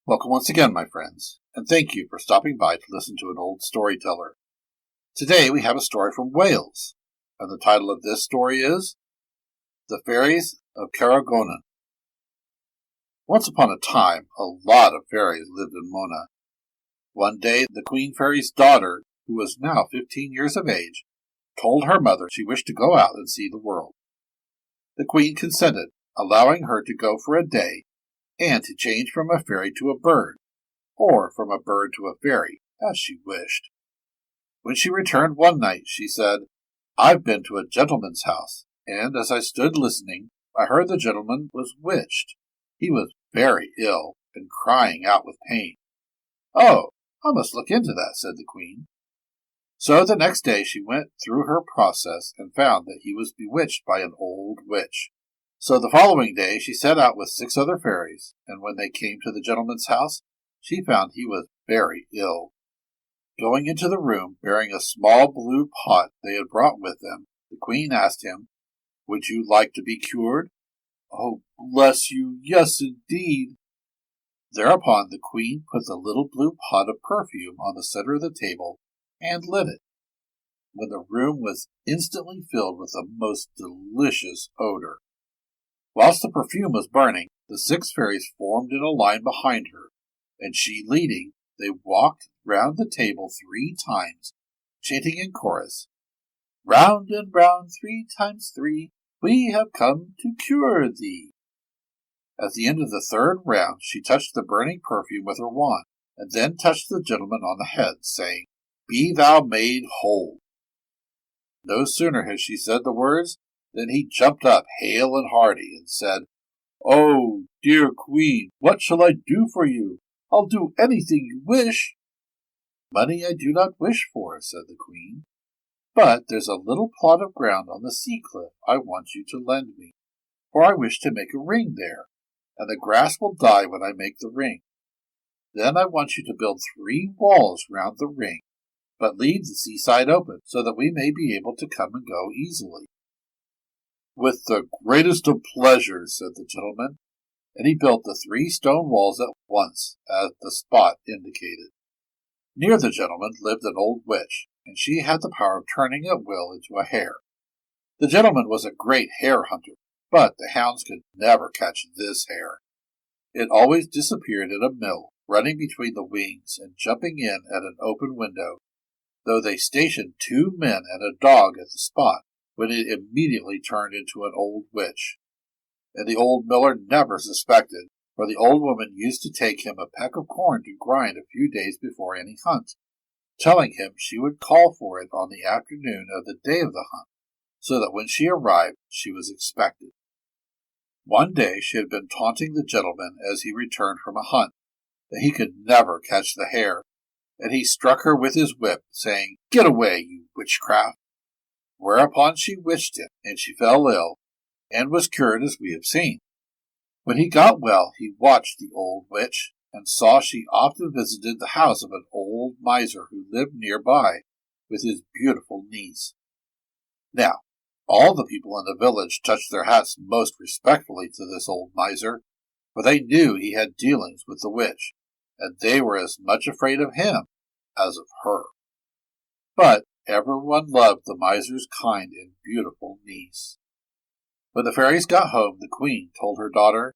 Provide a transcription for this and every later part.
Welcome once again, my friends, and thank you for stopping by to listen to an old storyteller. Today we have a story from Wales, and the title of this story is The Fairies of Caernarfon. Once upon a time, a lot of fairies lived in Mona. One day, the Queen Fairy's daughter, who was now 15 years of age, told her mother she wished to go out and see the world. The Queen consented, allowing her to go for a day and to change from a fairy to a bird, or from a bird to a fairy, as she wished. When she returned one night, she said, "I've been to a gentleman's house, and as I stood listening, I heard the gentleman was witched. He was very ill, and crying out with pain." "Oh, I must look into that," said the Queen. So the next day she went through her process and found that he was bewitched by an old witch. So the following day she set out with 6 other fairies, and when they came to the gentleman's house, she found he was very ill. Going into the room, bearing a small blue pot they had brought with them, the Queen asked him, "Would you like to be cured?" "Oh, bless you, yes, indeed." Thereupon the Queen put the little blue pot of perfume on the center of the table and lit it, when the room was instantly filled with a most delicious odor. Whilst the perfume was burning, the 6 fairies formed in a line behind her, and she leading, they walked round the table 3 times, chanting in chorus, "Round and round 3 times 3, we have come to cure thee." At the end of the 3rd round, she touched the burning perfume with her wand, and then touched the gentleman on the head, saying, "Be thou made whole." No sooner had she said the words than he jumped up hale and hearty, and said, "Oh, dear Queen, what shall I do for you? I'll do anything you wish." "Money I do not wish for," said the Queen, "but there's a little plot of ground on the sea cliff I want you to lend me, for I wish to make a ring there, and the grass will die when I make the ring. Then I want you to build 3 walls round the ring, but leave the seaside open, so that we may be able to come and go easily." "With the greatest of pleasure," said the gentleman, and he built the 3 stone walls at once, at the spot indicated. Near the gentleman lived an old witch, and she had the power of turning at will into a hare. The gentleman was a great hare hunter, but the hounds could never catch this hare. It always disappeared in a mill, running between the wings and jumping in at an open window, though they stationed 2 men and a dog at the spot, when it immediately turned into an old witch. And the old miller never suspected, for the old woman used to take him a peck of corn to grind a few days before any hunt, telling him she would call for it on the afternoon of the day of the hunt, so that when she arrived she was expected. One day she had been taunting the gentleman as he returned from a hunt, that he could never catch the hare, and he struck her with his whip, saying, "Get away, you witchcraft!" Whereupon she witched him, and she fell ill, and was cured as we have seen. When he got well, he watched the old witch, and saw she often visited the house of an old miser who lived near by, with his beautiful niece. Now, all the people in the village touched their hats most respectfully to this old miser, for they knew he had dealings with the witch, and they were as much afraid of him as of her. But everyone loved the miser's kind and beautiful niece. When the fairies got home, the Queen told her daughter,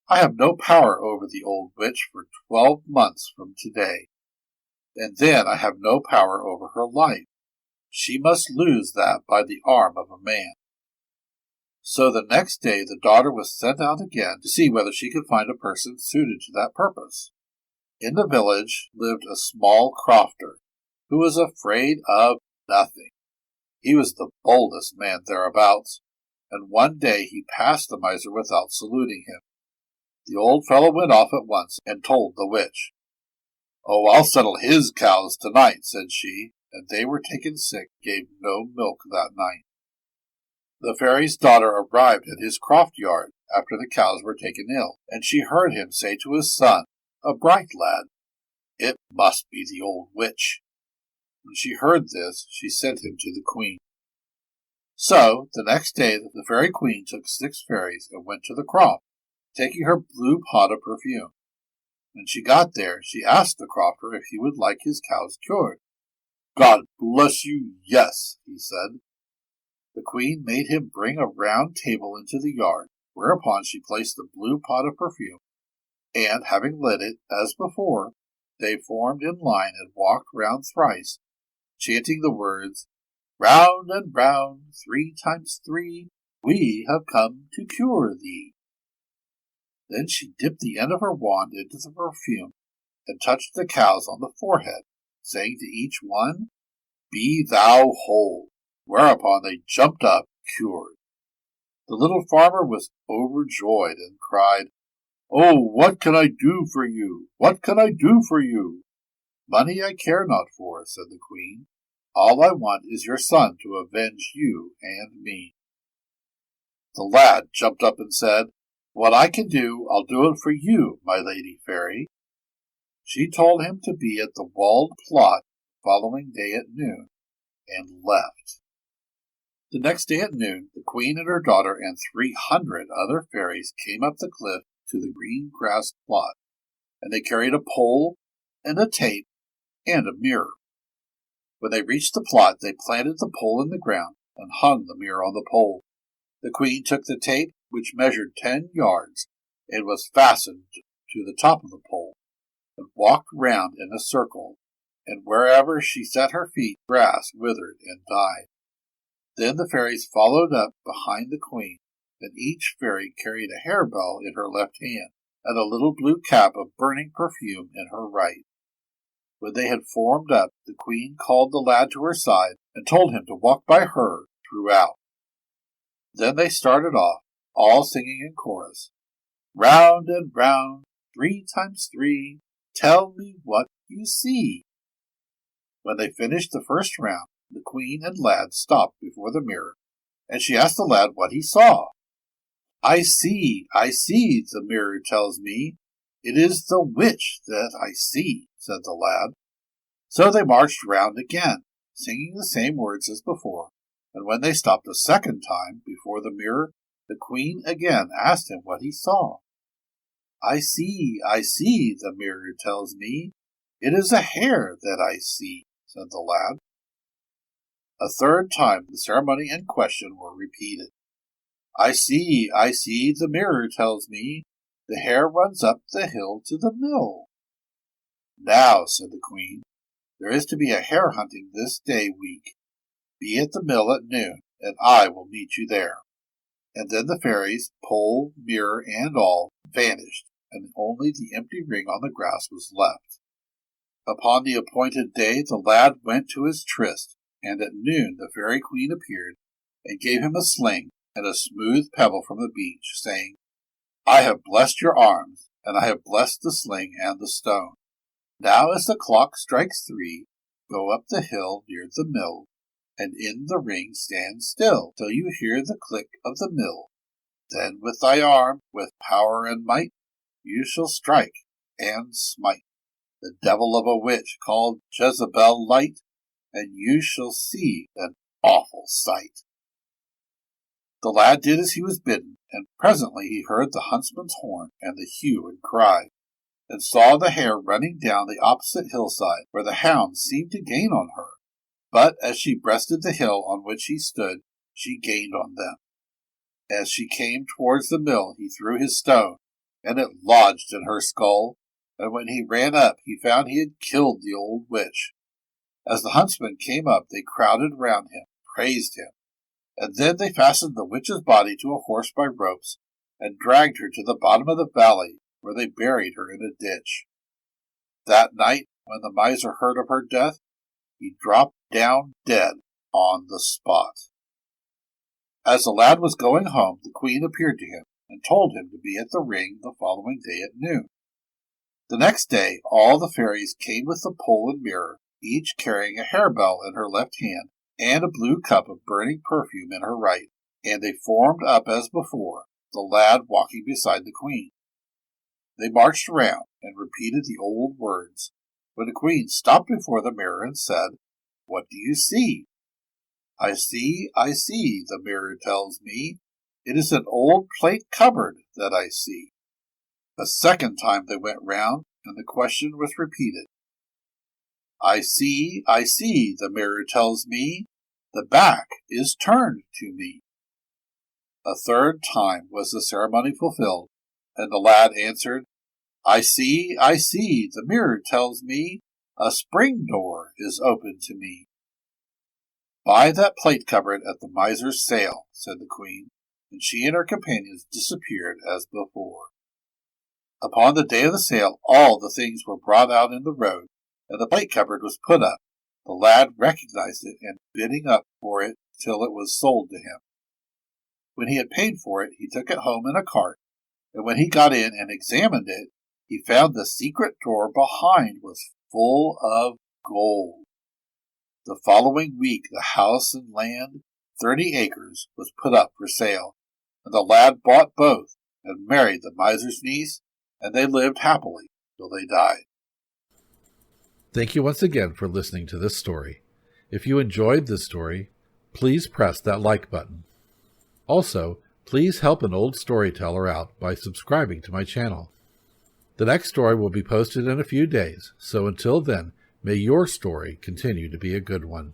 "I have no power over the old witch for 12 months from today, and then I have no power over her life. She must lose that by the arm of a man." So the next day the daughter was sent out again to see whether she could find a person suited to that purpose. In the village lived a small crofter, who was afraid of nothing. He was the boldest man thereabouts, and one day he passed the miser without saluting him. The old fellow went off at once and told the witch. "Oh, I'll settle his cows tonight," said she, and they were taken sick, gave no milk that night. The fairy's daughter arrived at his croft yard after the cows were taken ill, and she heard him say to his son, a bright lad, "It must be the old witch." When she heard this, she sent him to the Queen. So the next day the fairy queen took 6 fairies and went to the croft, taking her blue pot of perfume. When she got there, she asked the crofter if he would like his cows cured. God bless you, yes, he said. The queen made him bring a round table into the yard, whereupon she placed the blue pot of perfume, and, having lit it, as before, they formed in line and walked round thrice, chanting the words, Round and round, 3 times 3, we have come to cure thee. Then she dipped the end of her wand into the perfume and touched the cows on the forehead, saying to each one, Be thou whole, whereupon they jumped up, cured. The little farmer was overjoyed and cried, Oh, what can I do for you? What can I do for you? Money I care not for, said the queen. All I want is your son to avenge you and me. The lad jumped up and said, What I can do, I'll do it for you, my lady fairy. She told him to be at the walled plot the following day at noon, and left. The next day at noon, the queen and her daughter and 300 other fairies came up the cliff to the green grass plot, and they carried a pole and a tape and a mirror. When they reached the plot, they planted the pole in the ground and hung the mirror on the pole. The queen took the tape, which measured 10 yards, and was fastened to the top of the pole, and walked round in a circle, and wherever she set her feet, grass withered and died. Then the fairies followed up behind the queen, and each fairy carried a harebell in her left hand, and a little blue cap of burning perfume in her right. When they had formed up, the queen called the lad to her side, and told him to walk by her throughout. Then they started off, all singing in chorus, Round and round, 3 times 3, tell me what you see. When they finished the first round, the queen and lad stopped before the mirror, and she asked the lad what he saw. I see, the mirror tells me. It is the witch that I see, said the lad. So they marched round again, singing the same words as before, and when they stopped a second time before the mirror, the queen again asked him what he saw. I see, the mirror tells me. It is a hare that I see, said the lad. A third time the ceremony and question were repeated. I see, the mirror tells me. The hare runs up the hill to the mill. Now, said the queen, there is to be a hare hunting this day week. Be at the mill at noon, and I will meet you there. And then the fairies, pole, mirror, and all, vanished, and only the empty ring on the grass was left. Upon the appointed day the lad went to his tryst, and at noon the fairy queen appeared, and gave him a sling and a smooth pebble from the beach, saying, I have blessed your arms, and I have blessed the sling and the stone. Now as the clock strikes 3, go up the hill near the mill, and in the ring stand still, till you hear the click of the mill. Then with thy arm, with power and might, you shall strike and smite the devil of a witch called Jezebel Light, and you shall see an awful sight. The lad did as he was bidden, and presently he heard the huntsman's horn and the hue and cry, and saw the hare running down the opposite hillside, where the hounds seemed to gain on her. But as she breasted the hill on which he stood, she gained on them. As she came towards the mill, he threw his stone, and it lodged in her skull, and when he ran up, he found he had killed the old witch. As the huntsmen came up, they crowded round him, praised him, and then they fastened the witch's body to a horse by ropes, and dragged her to the bottom of the valley, where they buried her in a ditch. That night, when the miser heard of her death, he dropped down dead on the spot. As the lad was going home, the queen appeared to him, and told him to be at the ring the following day at noon. The next day all the fairies came with the pole and mirror, each carrying a harebell in her left hand, and a blue cup of burning perfume in her right, and they formed up as before, the lad walking beside the queen. They marched round, and repeated the old words, when the queen stopped before the mirror and said, What do you see? I see, the mirror tells me. It is an old plate cupboard that I see. A second time they went round, and the question was repeated. I see, the mirror tells me, the back is turned to me. A third time was the ceremony fulfilled, and the lad answered, I see, the mirror tells me, a spring door is open to me. Buy that plate cupboard at the miser's sale, said the queen, and she and her companions disappeared as before. Upon the day of the sale, all the things were brought out in the road, and the plate cupboard was put up. The lad recognized it and bidding up for it till it was sold to him. When he had paid for it, he took it home in a cart, and when he got in and examined it, he found the secret drawer behind was full of gold. The following week the house and land, 30 acres, was put up for sale, and the lad bought both and married the miser's niece, and they lived happily till they died. Thank you once again for listening to this story. If you enjoyed this story, please press that like button. Also, please help an old storyteller out by subscribing to my channel. The next story will be posted in a few days, so until then, may your story continue to be a good one.